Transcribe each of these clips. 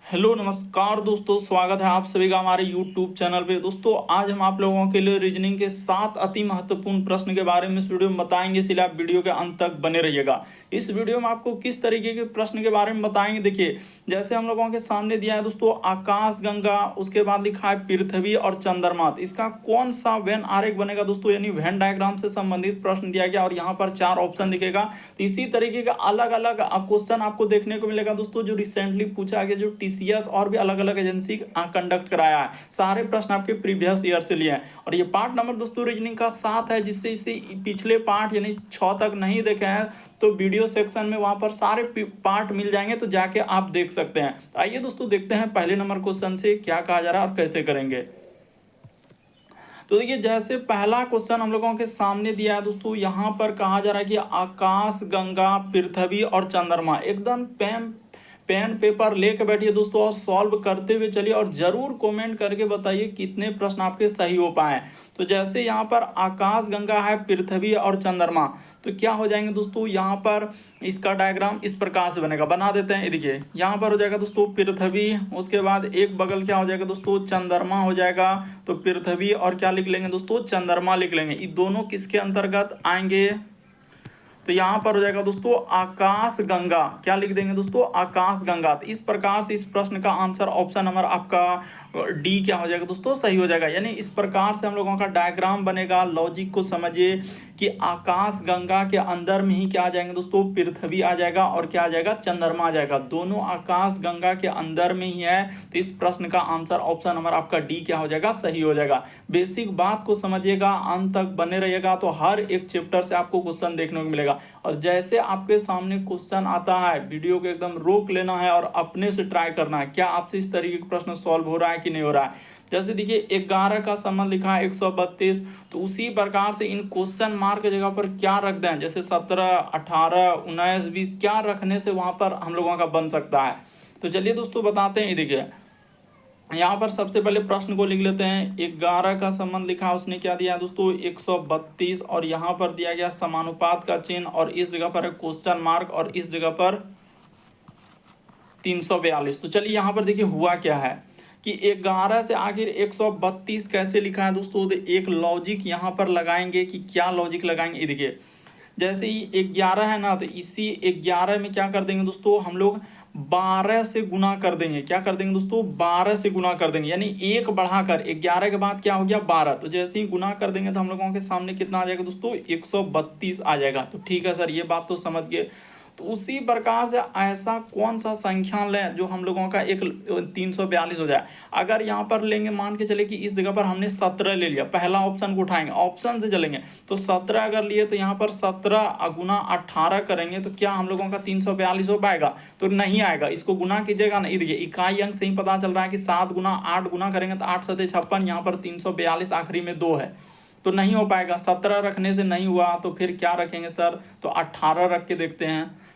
Hello नमस्कार दोस्तों, स्वागत है आप सभी का हमारे YouTube चैनल पे। दोस्तों आज हम आप लोगों के लिए रीजनिंग के 7 अति महत्वपूर्ण प्रश्न के बारे में इस वीडियो में बताएंगे, इसलिए आप वीडियो के अंत तक बने रहिएगा। इस वीडियो में आपको किस तरीके के प्रश्न के बारे में बताएंगे, देखिए जैसे हम लोगों के सामने दिया है दोस्तों आकाश गंगा, उसके बाद लिखा है पृथ्वी और चंद्रमा। इसका कौन सा वेन आरेख बनेगा दोस्तों, यानी वेन डायग्राम से संबंधित प्रश्न दिया गया और यहाँ पर 4 ऑप्शन दिखेगा। तो इसी तरीके का अलग अलग क्वेश्चन आपको देखने को मिलेगा दोस्तों, जो रिसेंटली पूछा गया, जो टीसीएस और भी अलग अलग एजेंसी कंडक्ट कराया है। सारे प्रश्न आपके प्रीवियस ईयर से लिए हैं और ये पार्ट नंबर दोस्तों रीजनिंग का 7 है, जिससे इसे पिछले पार्ट यानी 6 तक नहीं देखे हैं तो वीडियो सेक्शन में वहां पर सारे पार्ट मिल जाएंगे, तो जाके आप देख सकते हैं। तो आइए दोस्तों देखते हैं पहले नंबर क्वेश्चन से क्या कहा जा रहा है और कैसे करेंगे। तो देखिए जैसे पहला क्वेश्चन हम लोगों के सामने दिया है दोस्तों, यहाँ पर कहा जा रहा है कि आकाश गंगा पृथ्वी और चंद्रमा। एकदम पेन पेपर लेके बैठिए दोस्तों और सॉल्व करते हुए चलिए और जरूर कमेंट करके बताइए कितने प्रश्न आपके सही हो पाए। तो जैसे यहाँ पर आकाश गंगा है, पृथ्वी और चंद्रमा, तो क्या हो जाएंगे दोस्तों, यहाँ पर इसका डायग्राम इस प्रकार से बनेगा, बना देते हैं। ये देखिए यहाँ पर हो जाएगा दोस्तों पृथ्वी, उसके बाद एक बगल क्या हो जाएगा दोस्तों, चंद्रमा हो जाएगा। तो पृथ्वी और क्या लिख लेंगे दोस्तों, चंद्रमा लिख लेंगे। ये दोनों किसके अंतर्गत आएंगे, तो यहां पर हो जाएगा दोस्तों आकाश गंगा। क्या लिख देंगे दोस्तों, आकाश गंगा। तो इस प्रकार से इस प्रश्न का आंसर ऑप्शन नंबर आपका डी क्या हो जाएगा दोस्तों, सही हो जाएगा। यानी इस प्रकार से हम लोगों का डायग्राम बनेगा। लॉजिक को समझिए कि आकाश गंगा के अंदर में ही क्या आ जाएंगे दोस्तों, पृथ्वी आ जाएगा और क्या आ जाएगा, चंद्रमा आ जाएगा। दोनों आकाश गंगा के अंदर में ही है, तो इस प्रश्न का आंसर ऑप्शन नंबर आपका डी क्या हो जाएगा, सही हो जाएगा। बेसिक बात को समझिएगा, अंत तक बने रहिएगा, तो हर एक चैप्टर से आपको क्वेश्चन देखने को मिलेगा। और जैसे आपके सामने क्वेश्चन आता है, वीडियो को एकदम रोक लेना है और अपने से ट्राई करना है, क्या आपसे इस तरीके का प्रश्न सॉल्व हो रहा है कि नहीं हो रहा है। जैसे देखिए 11 का संबंध लिखा है 132, तो उसी प्रकार से इन क्वेश्चन मार्क की जगह पर क्या रख दें, जैसे 17, 18, 19, 20 क्या रखने से वहां पर हम लोगों का बन सकता है। तो चलिए दोस्तों बताते हैं। देखिए यहाँ पर सबसे पहले प्रश्न को लिख लेते हैं। 11 का संबंध लिखा, उसने क्या दिया दोस्तों 132, और यहाँ पर दिया गया समानुपात का चिन्ह, और इस जगह पर क्वेश्चन मार्क, और इस जगह पर 342। तो चलिए यहाँ पर देखिए हुआ क्या है कि 11 से आखिर 132 कैसे लिखा है दोस्तों। तो एक लॉजिक यहाँ पर लगाएंगे कि क्या लॉजिक लगाएंगे। देखिए जैसे ही 11 है ना, तो इसी 11 में क्या कर देंगे दोस्तों, हम लोग 12 से गुना कर देंगे। क्या कर देंगे दोस्तों, 12 से गुना कर देंगे, यानी एक बढ़ाकर 11 के बाद क्या हो गया 12। तो जैसे ही गुना कर देंगे तो हम लोगों के सामने कितना आ जाएगा दोस्तों, 132 आ जाएगा। तो ठीक है सर, ये बात तो समझ गए। तो उसी प्रकार से ऐसा कौन सा संख्या लें जो हम लोगों का एक 342 हो जाए। अगर यहाँ पर लेंगे, मान के चले कि इस जगह पर हमने 17 ले लिया, पहला ऑप्शन को उठाएंगे, ऑप्शन से चलेंगे, तो 17 अगर लिए तो यहाँ पर 17 गुना 18 करेंगे तो क्या हम लोगों का 342 हो पाएगा, तो नहीं आएगा। इसको गुना कीजिएगा ना, देखिए इकाई अंक से ही पता चल रहा है कि 7 गुना 8 गुना करेंगे तो 8 7 56, यहाँ पर 342 आखिरी में 2 है, तो नहीं हो पाएगा। 17 रखने से नहीं हुआ, तो फिर क्या रखेंगे सर, तो 18 रख के देखते हैं।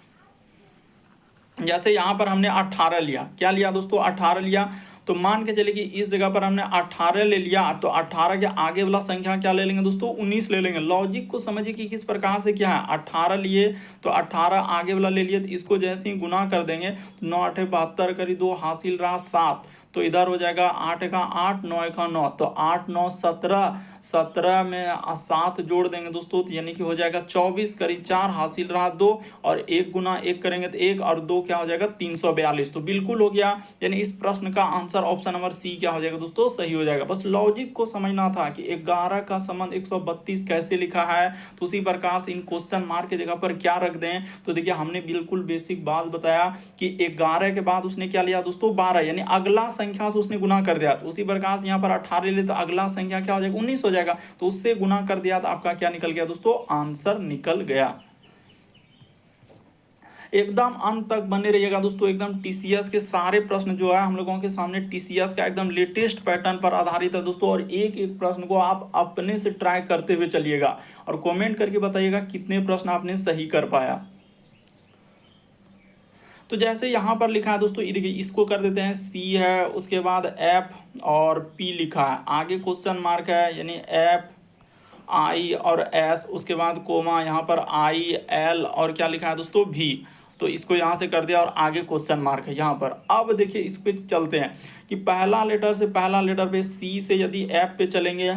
जैसे यहाँ पर हमने 18 लिया, क्या लिया दोस्तों, 18 लिया, तो मान के चले कि इस जगह पर हमने 18 ले लिया, तो 18 के आगे वाला संख्या क्या ले लेंगे दोस्तों, 19 ले लेंगे। लॉजिक को समझिए कि किस प्रकार से क्या है, 18 लिए तो 18 आगे वाला ले लिए, तो इसको जैसे ही गुना कर देंगे तो 9 8 72 करी 2 हासिल रहा 7, तो इधर हो जाएगा 8 का 8 9 का 9, तो 8 9 17, 17 में 7 जोड़ देंगे दोस्तों, तो यानी कि हो जाएगा 24 करी 4 हासिल रहा 2, और 1 गुना 1 करेंगे तो 1 और 2 क्या हो जाएगा 342। तो बिल्कुल हो गया, यानी इस प्रश्न का आंसर ऑप्शन नंबर सी क्या हो जाएगा दोस्तों, सही हो जाएगा। बस लॉजिक को समझना था कि 11 का संबंध 132 कैसे लिखा है, तो उसी प्रकार से इन क्वेश्चन मार्क की जगह पर क्या रख दें। तो देखिए हमने बिल्कुल बेसिक बात बताया कि 11 के बाद उसने क्या लिया दोस्तों 12, यानी अगला संख्या से उसने गुना कर दिया। तो उसी प्रकार से यहाँ पर 18 ले तो अगला संख्या क्या हो जाएगा 19 हो जाएगा, तो उससे गुना कर दिया, तो आपका क्या निकल गया दोस्तों, आंसर निकल गया। एकदम अंत तक बने रहिएगा दोस्तों। एकदम टीसीएस के सारे प्रश्न जो है हम लोगों के सामने टीसीएस का एकदम लेटेस्ट पैटर्न पर आधारित है दोस्तों, और एक एक प्रश्न को आप अपने से ट्राई करते हुए चलिएगा और कमेंट करके बताइएगा कितने प्रश्न आपने सही कर पाया। तो जैसे यहाँ पर लिखा है दोस्तों, देखिए इसको कर देते हैं सी है, उसके बाद एफ और पी लिखा है, आगे क्वेश्चन मार्क है, यानी एफ आई और एस, उसके बाद कोमा यहाँ पर आई एल और क्या लिखा है दोस्तों भी। तो इसको यहाँ से कर दिया और आगे क्वेश्चन मार्क है यहाँ पर। अब देखिए इस पे चलते हैं कि पहला लेटर से पहला लेटर पे सी से यदि एफ पे चलेंगे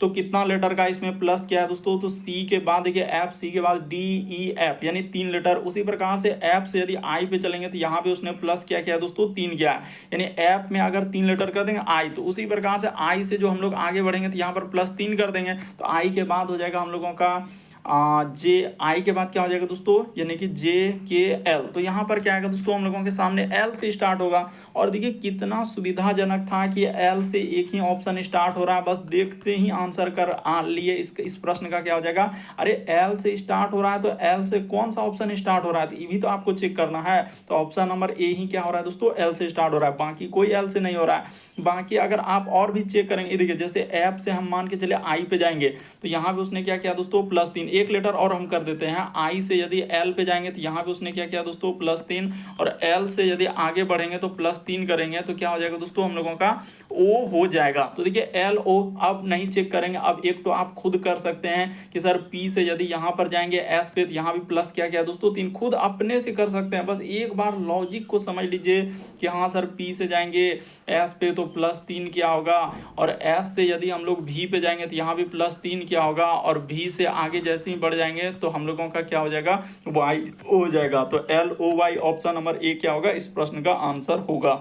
तो कितना लेटर का इसमें प्लस क्या है दोस्तों, तो सी के बाद देखिए एफ, सी के बाद डी ई एफ यानी 3 लेटर। उसी प्रकार से एफ से यदि आई पे चलेंगे तो यहाँ पे उसने प्लस क्या किया दोस्तों, 3 किया है, यानी एफ में अगर 3 लेटर कर देंगे आई, तो उसी प्रकार से आई से जो हम लोग आगे बढ़ेंगे तो यहाँ पर +3 कर देंगे। तो आई के बाद हो जाएगा हम लोगों का जे, आई के बाद क्या हो जाएगा दोस्तों, यानी कि जे के एल। तो यहाँ पर क्या आएगा दोस्तों, हम लोगों के सामने एल से स्टार्ट होगा। और देखिए कितना सुविधाजनक था कि एल से एक ही ऑप्शन स्टार्ट हो रहा है, बस देखते ही आंसर कर लिए इस प्रश्न का क्या हो जाएगा। अरे एल से स्टार्ट हो रहा है तो एल से कौन सा ऑप्शन स्टार्ट हो रहा है, तो ये भी तो आपको चेक करना है। तो ऑप्शन नंबर ए ही क्या हो रहा है दोस्तों, एल से स्टार्ट हो रहा है, बाकी कोई एल से नहीं हो रहा है। बाकी अगर आप और भी चेक करेंगे, देखिए जैसे एफ से हम मान के चले आई पे जाएंगे तो यहाँ पे उसने क्या किया दोस्तों, +3, एक लेटर और हम कर देते हैं। आई से यदि एल पे जाएंगे तो यहाँ पे उसने क्या किया दोस्तों, +3, और एल से यदि आगे बढ़ेंगे तो +3 करेंगे तो क्या हो जाएगा दोस्तों, हम लोगों का ओ हो जाएगा। तो देखिए एल ओ अब नहीं चेक करेंगे, अब एक तो आप खुद कर सकते हैं कि सर पी से यदि यहाँ पर जाएंगे एस पे तो यहाँ भी प्लस क्या किया दोस्तों, 3, खुद अपने से कर सकते हैं। बस एक बार लॉजिक को समझ लीजिए कि हाँ सर पी से जाएंगे एस पे तो +3 क्या होगा, और एस से यदि हम लोग भी पे जाएंगे तो यहाँ भी +3 क्या होगा, और भी से आगे जैसे ही बढ़ जाएंगे तो हम लोगों का क्या हो जाएगा, वाई हो जाएगा। तो LOY ऑप्शन नंबर ए क्या होगा, इस प्रश्न का आंसर होगा।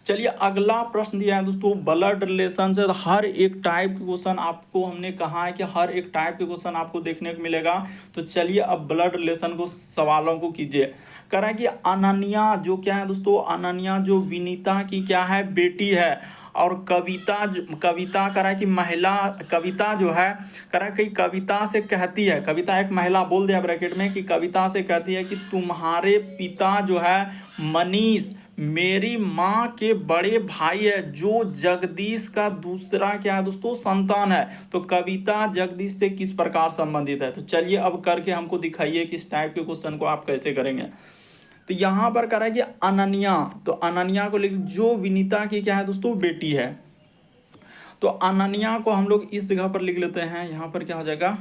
चलिए अगला प्रश्न दिया है दोस्तों, ब्लड रिलेशन से। हर एक टाइप के क्वेश्चन आपको हमने कहा है कि हर एक टाइप के क्वेश्चन आपको देखने को मिलेगा। तो चलिए अब ब्लड रिलेशन को सवालों को कीजिए। कह रहा है कि अनन्या जो क्या है दोस्तों, अनन्या जो विनीता की क्या है, बेटी है। और कविता कह रहा है कि महिला, कविता जो है कह रहा है कि कविता से कहती है, कविता एक महिला बोल दिया ब्रैकेट में, कि कविता से कहती है कि तुम्हारे पिता जो है मनीष मेरी माँ के बड़े भाई है, जो जगदीश का दूसरा क्या है दोस्तों, संतान है। तो कविता जगदीश से किस प्रकार संबंधित है। तो चलिए अब करके हमको दिखाइए कि इस टाइप के क्वेश्चन को आप कैसे करेंगे। तो यहाँ पर कह रहा है कि अनन्या, तो अनन्या को लिख, जो विनीता की क्या है दोस्तों, बेटी है। तो अनन्या को हम लोग इस जगह पर लिख लेते हैं, यहाँ पर क्या हो जाएगा,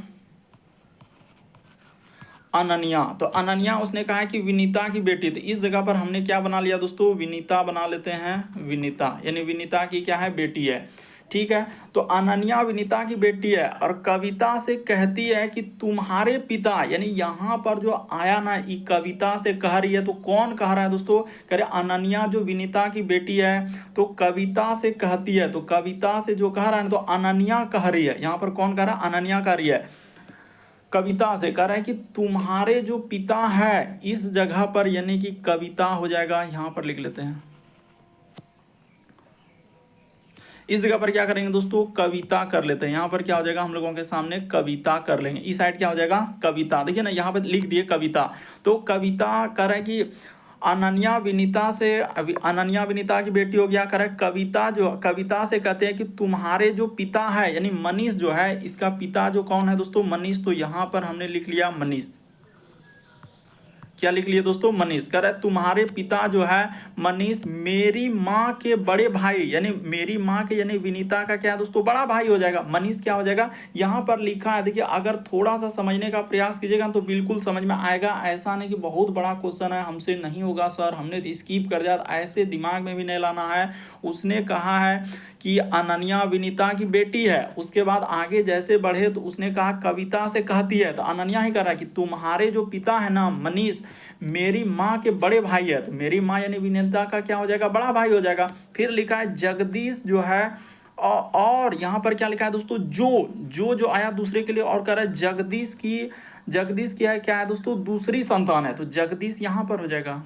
अनन्या। तो अनन्या उसने कहा है कि विनीता की बेटी, तो इस जगह पर हमने क्या बना लिया दोस्तों, विनीता बना लेते हैं, विनीता यानी विनीता की क्या है, बेटी है। ठीक है, तो अनन्या विनीता की बेटी है और कविता से कहती है कि तुम्हारे पिता, यानी यहाँ पर जो आया ना, ये कविता से कह रही है, तो कौन कह रहा है दोस्तों, कह रहे अनन्या जो विनीता की बेटी है तो कविता से कहती है। तो कविता से जो कह रहा है तो अनन्या कह रही है, यहाँ पर कौन कह रहा है, अनन्या कह रही है। कविता से कह रहा है कि तुम्हारे जो पिता है, इस जगह पर यानी कि कविता हो जाएगा, यहाँ पर लिख लेते हैं। इस जगह पर क्या करेंगे दोस्तों, कविता कर लेते हैं। यहाँ पर क्या हो जाएगा, हम लोगों के सामने कविता कर लेंगे। इस साइड क्या हो जाएगा, कविता। देखिए ना यहाँ पर लिख दिए कविता। तो कविता कह रहा है कि अनन्या विनीता से, अनन्या विनीता की बेटी हो गया, कह रहा है कविता जो, कविता से कहते हैं कि तुम्हारे जो पिता है, यानी मनीष जो है, इसका पिता जो कौन है दोस्तों, मनीष। तो यहाँ पर हमने लिख लिया मनीष। क्या लिख लिए दोस्तों, मनीष। कह रहा है तुम्हारे पिता जो है मनीष मेरी माँ के बड़े भाई, यानी मेरी माँ के, यानी विनीता का क्या है दोस्तों, बड़ा भाई हो जाएगा। मनीष क्या हो जाएगा, यहाँ पर लिखा है। देखिए अगर थोड़ा सा समझने का प्रयास कीजिएगा तो बिल्कुल समझ में आएगा। ऐसा नहीं कि बहुत बड़ा क्वेश्चन है, हमसे नहीं होगा सर, हमने तो स्किप कर दिया, ऐसे दिमाग में भी नहीं लाना है। उसने कहा है कि अनन्या विनीता की बेटी है, उसके बाद आगे जैसे बढ़े तो उसने कहा कविता से कहती है, तो अनन्या ही कह रहा है कि तुम्हारे जो पिता है ना मनीष मेरी माँ के बड़े भाई है। तो मेरी माँ यानी विनीता का क्या हो जाएगा, बड़ा भाई हो जाएगा। फिर लिखा है जगदीश जो है, और यहाँ पर क्या लिखा है दोस्तों, जो आया दूसरे के लिए, और कह रहा है जगदीश की है क्या है दोस्तों, दूसरी संतान है। तो जगदीश यहाँ पर हो जाएगा,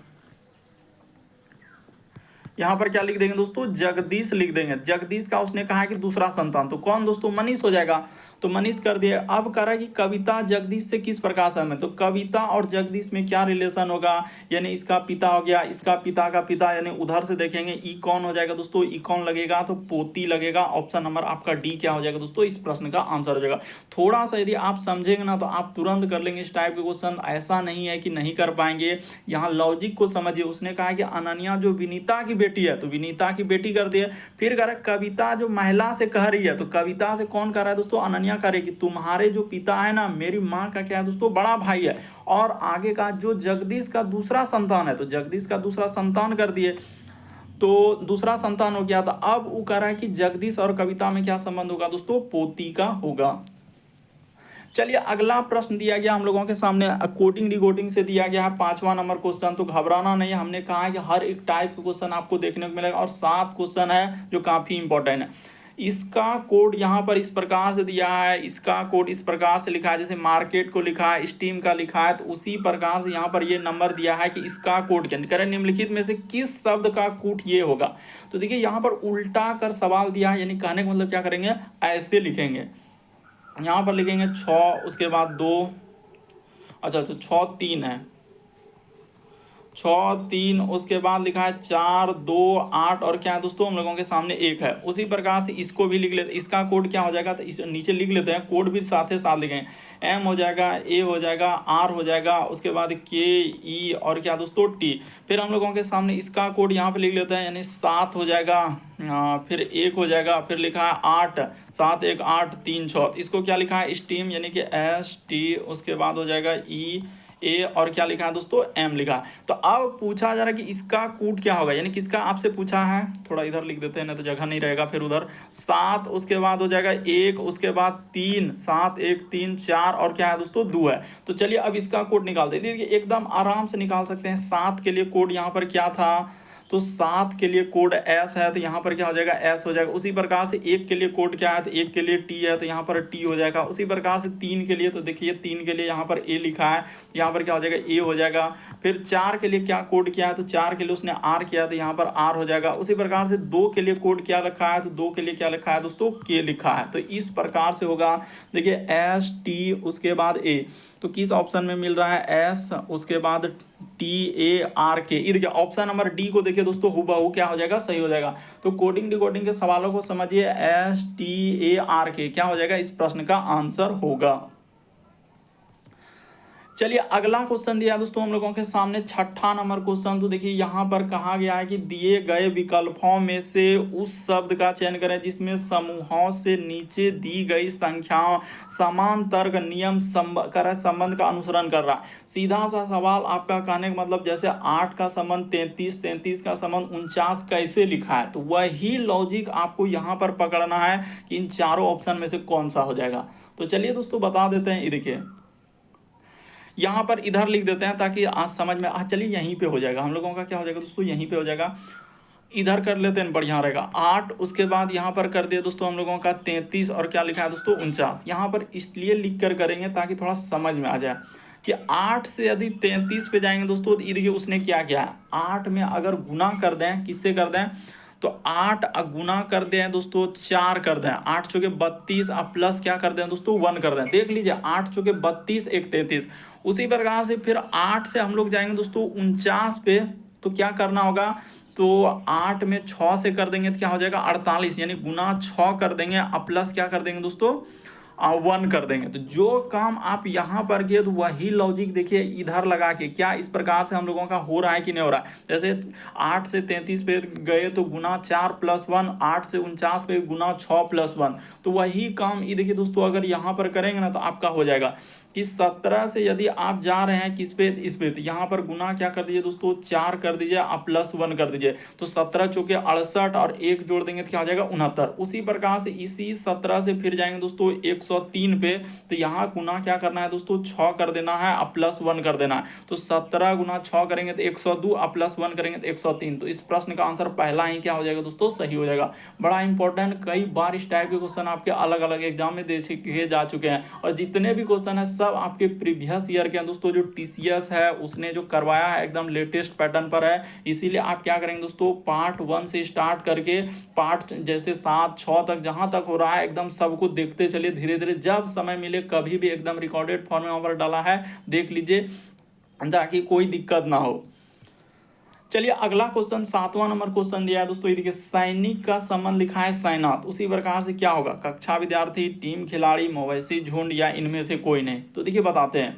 यहाँ पर क्या लिख देंगे दोस्तों, जगदीश लिख देंगे। जगदीश का उसने कहा है कि दूसरा संतान, तो कौन दोस्तों, मनीष हो जाएगा। तो मनीष कर दिए। अब कह रहा है कि कविता जगदीश से किस प्रकार से है, तो कविता और जगदीश में क्या रिलेशन होगा, यानी इसका पिता हो गया, इसका पिता का पिता, यानी उधर से देखेंगे ई कौन हो जाएगा दोस्तों, ई कौन लगेगा, तो पोती लगेगा। ऑप्शन नंबर आपका डी क्या हो जाएगा दोस्तों, इस प्रश्न का आंसर हो जाएगा। थोड़ा सा यदि आप समझेंगे ना तो आप तुरंत कर लेंगे इस टाइप के क्वेश्चन, ऐसा नहीं है कि नहीं कर पाएंगे। यहाँ लॉजिक को समझिए। उसने कहा कि अनन्या जो विनीता की बेटी है, तो विनीता की बेटी कर दिए। फिर कह रहा है कविता जो महिला से कह रही है, तो कविता से कौन कह रहा है दोस्तों, अनन्या कन्या करेगी, तुम्हारे जो पिता है ना मेरी माँ का क्या है दोस्तों बड़ा भाई है। और आगे का जो जगदीश का दूसरा संतान है, तो जगदीश का दूसरा संतान कर दिए, तो दूसरा संतान हो गया। तो अब वो कह रहा है कि जगदीश और कविता में क्या संबंध होगा दोस्तों, पोती का होगा। चलिए अगला प्रश्न दिया गया हम लोगों के सामने कोडिंग डिकोडिंग से दिया गया है 5वां नंबर क्वेश्चन। तो घबराना नहीं, हमने कहा है कि हर एक टाइप का क्वेश्चन आपको देखने को मिलेगा और 7 क्वेश्चन है जो काफी इंपॉर्टेंट है। इसका कोड यहाँ पर इस प्रकार से दिया है, इसका कोड इस प्रकार से लिखा है, जैसे मार्केट को लिखा है, स्टीम का लिखा है, तो उसी प्रकार से यहाँ पर ये नंबर दिया है कि इसका कोड क्या करें, निम्नलिखित में से किस शब्द का कूट ये होगा। तो देखिए यहाँ पर उल्टा कर सवाल दिया है, यानी कहने का मतलब क्या करेंगे, ऐसे लिखेंगे। यहाँ पर लिखेंगे 6, उसके बाद 2, अच्छा 6 3 है, 6 3, उसके बाद लिखा है 4 2 8 और क्या है दोस्तों हम लोगों के सामने 1 है। उसी प्रकार से इसको भी लिख लेते, इसका कोड क्या हो जाएगा, तो इस नीचे लिख लेते हैं, कोड भी साथ ही साथ लिखेंगे। एम हो जाएगा, ए हो जाएगा, आर हो जाएगा, उसके बाद के ई और क्या दोस्तों टी। फिर हम लोगों के सामने इसका कोड यहाँ पे लिख लेते हैं, यानी 7 हो जाएगा, फिर 1 हो जाएगा, फिर लिखा है 8, 7 1 8 3 6। इसको क्या लिखा है, स्टीम, यानी कि एस टी, उसके बाद हो जाएगा ई ए और क्या लिखा है दोस्तों, एम लिखा है। तो अब पूछा जा रहा है कि इसका कूट क्या होगा, यानी किसका आपसे पूछा है, थोड़ा इधर लिख देते हैं ना तो जगह नहीं रहेगा फिर उधर। 7, उसके बाद हो जाएगा 1, उसके बाद 3, 7 1 3 4 और क्या है दोस्तों 2 है। तो चलिए अब इसका कोड निकालते हैं, देखिए एकदम आराम से निकाल सकते हैं। 7 के लिए कोड यहाँ पर क्या था, तो 7 के लिए कोड एस है, तो यहाँ पर क्या हो जाएगा, एस हो जाएगा। उसी प्रकार से 1 के लिए कोड क्या है, तो 1 के लिए टी है, तो यहाँ पर टी हो जाएगा। उसी प्रकार से 3 के लिए, तो देखिए 3 के लिए यहाँ पर ए लिखा है, यहाँ पर क्या हो जाएगा, ए हो जाएगा। फिर 4 के लिए क्या कोड किया है, तो 4 के लिए उसने आर किया, तो यहाँ पर आर हो जाएगा। उसी प्रकार से 2 के लिए कोड क्या लिखा है, तो 2 के लिए क्या लिखा है दोस्तों, के लिखा है। तो इस प्रकार से होगा, देखिए एस टी उसके बाद ए, तो किस ऑप्शन में मिल रहा है, एस उसके बाद टी ए आर के। ये देखिए ऑप्शन नंबर डी को देखिए दोस्तों, हुबहू क्या हो जाएगा, सही हो जाएगा। तो कोडिंग डिकोडिंग के सवालों को समझिए, एस टी ए आर के क्या हो जाएगा, इस प्रश्न का आंसर होगा। चलिए अगला क्वेश्चन दिया दोस्तों हम लोगों के सामने 6ठा नंबर क्वेश्चन। तो देखिए यहाँ पर कहा गया है कि दिए गए विकल्पों में से उस शब्द का चयन करें जिसमें समूहों से नीचे दी गई संख्याओं समान तर्क नियम संबंध का अनुसरण कर रहा है। सीधा सा सवाल आपका, कहने का मतलब जैसे 8 का संबंध 33, 33 का संबंध 49 कैसे लिखा है, तो वही लॉजिक आपको यहाँ पर पकड़ना है कि इन चारों ऑप्शन में से कौन सा हो जाएगा। तो चलिए दोस्तों बता देते हैं, ये देखिए यहाँ पर इधर लिख देते हैं ताकि आज समझ में चलिए यहीं पे हो जाएगा हम लोगों का, क्या हो जाएगा दोस्तों, यहीं पे हो जाएगा। इधर कर लेते हैं, बढ़िया रहेगा। 8, उसके बाद यहाँ पर कर दिया दोस्तों हम लोगों का 33 और क्या लिखा है दोस्तों 49। यहाँ पर इसलिए लिख कर करेंगे ताकि थोड़ा समझ में आ जाए कि 8 से यदि 33 पे जाएंगे दोस्तों, तो ये देखिए उसने क्या किया है, 8 में अगर गुना कर दें, किससे कर दें, तो 8 गुना कर दें दोस्तों 4 कर दें, 8 चौके 32 अब प्लस क्या कर दें दोस्तों 1 कर दें। देख लीजिए 8 चौके 32 1 33। उसी प्रकार से फिर 8 से हम लोग जाएंगे दोस्तों 49 पे, तो क्या करना होगा, तो 8 में 6 से कर देंगे तो क्या हो जाएगा 48, यानी गुना 6 कर देंगे अब प्लस क्या कर देंगे दोस्तों 1 कर देंगे। तो जो काम आप यहाँ पर किए तो वही लॉजिक देखिए इधर लगा के क्या इस प्रकार से हम लोगों का हो रहा है कि नहीं हो रहा है। जैसे 8 से 33 पे गए तो गुना 4 + 1, 8 से 49 पे गुना 6 + 1, तो वही काम ये देखिए दोस्तों अगर यहाँ पर करेंगे ना तो आपका हो जाएगा कि 17 से यदि आप जा रहे हैं किस पे, इस पे, तो यहाँ पर गुना क्या कर दीजिए दोस्तों 4 कर दीजिए आप +1 कर दीजिए, तो 17 चौके 68 और 1 जोड़ देंगे तो क्या हो जाएगा 69। उसी प्रकार से इसी 17 से फिर जाएंगे दोस्तों 103 पे, तो यहाँ गुना क्या करना है दोस्तों 6 कर देना है अब +1 कर देना है, तो 17 गुना 6 करेंगे तो 102 अब +1 करेंगे तो 103। तो इस प्रश्न का आंसर पहला ही क्या हो जाएगा दोस्तों, सही हो जाएगा। बड़ा इंपॉर्टेंट, कई बार इस टाइप के क्वेश्चन आपके अलग अलग एग्जाम में देखे जा चुके हैं और जितने भी क्वेश्चन है सब आपके प्रीवियस ईयर के हैं दोस्तों। जो टीसीएस है उसने जो करवाया है एकदम लेटेस्ट पैटर्न पर है, इसीलिए आप क्या करेंगे दोस्तों पार्ट 1 से स्टार्ट करके पार्ट जैसे 7 6 तक जहां तक हो रहा है एकदम सबको देखते चलिए धीरे धीरे, जब समय मिले कभी भी एकदम रिकॉर्डेड फॉर्म में वहां पर डाला है देख लीजिए ताकि कोई दिक्कत ना हो। चलिए अगला क्वेश्चन 7वां नंबर क्वेश्चन दिया है दोस्तों, ये देखिए सैनिक का संबंध लिखा है सैनात, उसी प्रकार से क्या होगा, कक्षा विद्यार्थी, टीम खिलाड़ी, मवेशी झुंड या इनमें से कोई नहीं। तो देखिए बताते हैं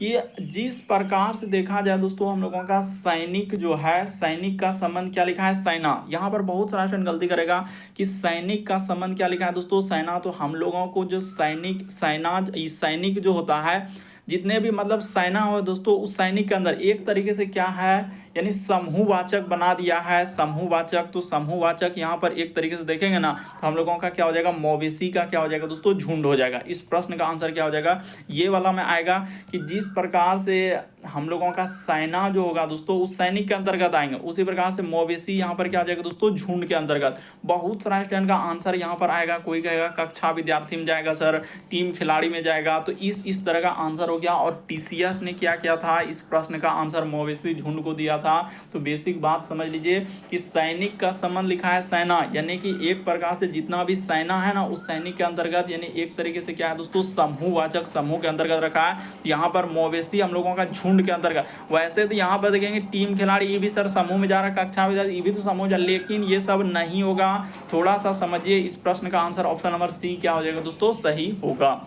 कि जिस प्रकार से देखा जाए दोस्तों हम लोगों का सैनिक जो है, सैनिक का संबंध क्या लिखा है, सेना। यहाँ पर बहुत सारा स्टूडेंट गलती करेगा कि सैनिक का संबंध क्या लिखा है दोस्तों, सेना। तो हम लोगों को जो सैनिक जो होता है, जितने भी मतलब सेना हो दोस्तों, उस सैनिक के अंदर एक तरीके से क्या है, यानी समूहवाचक बना दिया है, समूहवाचक। तो समूहवाचक यहाँ पर एक तरीके से देखेंगे ना, तो हम लोगों का क्या हो जाएगा, मवेशी का क्या हो जाएगा दोस्तों, झुंड हो जाएगा। इस प्रश्न का आंसर क्या हो जाएगा, ये वाला में आएगा कि जिस प्रकार से हम लोगों का सेना जो होगा दोस्तों उस सैनिक के अंतर्गत आएंगे, उसी प्रकार से मवेशी यहाँ पर क्या हो जाएगा दोस्तों, झुंड के अंतर्गत। बहुत सारा स्टूडेंट का आंसर यहाँ पर आएगा, कोई कहेगा कक्षा विद्यार्थी में जाएगा सर, टीम खिलाड़ी में जाएगा। तो इस तरह का आंसर हो गया। और टीसीएस ने क्या किया था, इस प्रश्न का आंसर मवेशी झुंड को दिया था। तो बेसिक बात समझ लीजिए कि सैनिक का संबंध लिखा है सेना, यानी कि एक प्रकार से जितना भी सेना है ना उस सैनिक के अंतर्गत, यानी एक तरीके से क्या है दोस्तों, समूहवाचक, समूह के अंतर्गत रखा है। यहाँ पर मवेशी हम लोगों का झुंड के अंतर्गत। वैसे तो यहाँ पर देखेंगे टीम खिलाड़ी, ये भी सर समूह में जा रहा है, कक्षा में जा रहा है, ये भी तो समूह जा, लेकिन ये सब नहीं होगा। थोड़ा सा समझिए, इस प्रश्न का आंसर ऑप्शन नंबर सी क्या हो जाएगा दोस्तों, सही होगा।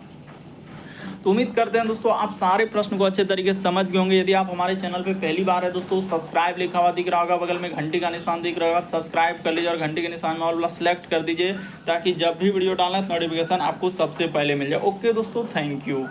तो उम्मीद करते हैं दोस्तों आप सारे प्रश्न को अच्छे तरीके से समझ गए होंगे। यदि आप हमारे चैनल पे पहली बार है दोस्तों, सब्सक्राइब लिखा हुआ दिख रहा होगा, बगल में घंटी का निशान दिख रहा होगा, सब्सक्राइब कर लीजिए और घंटी के निशान में ऑल वाला सेलेक्ट कर दीजिए, ताकि जब भी वीडियो डालें नोटिफिकेशन आपको सबसे पहले मिल जाए। ओके दोस्तों, थैंक यू।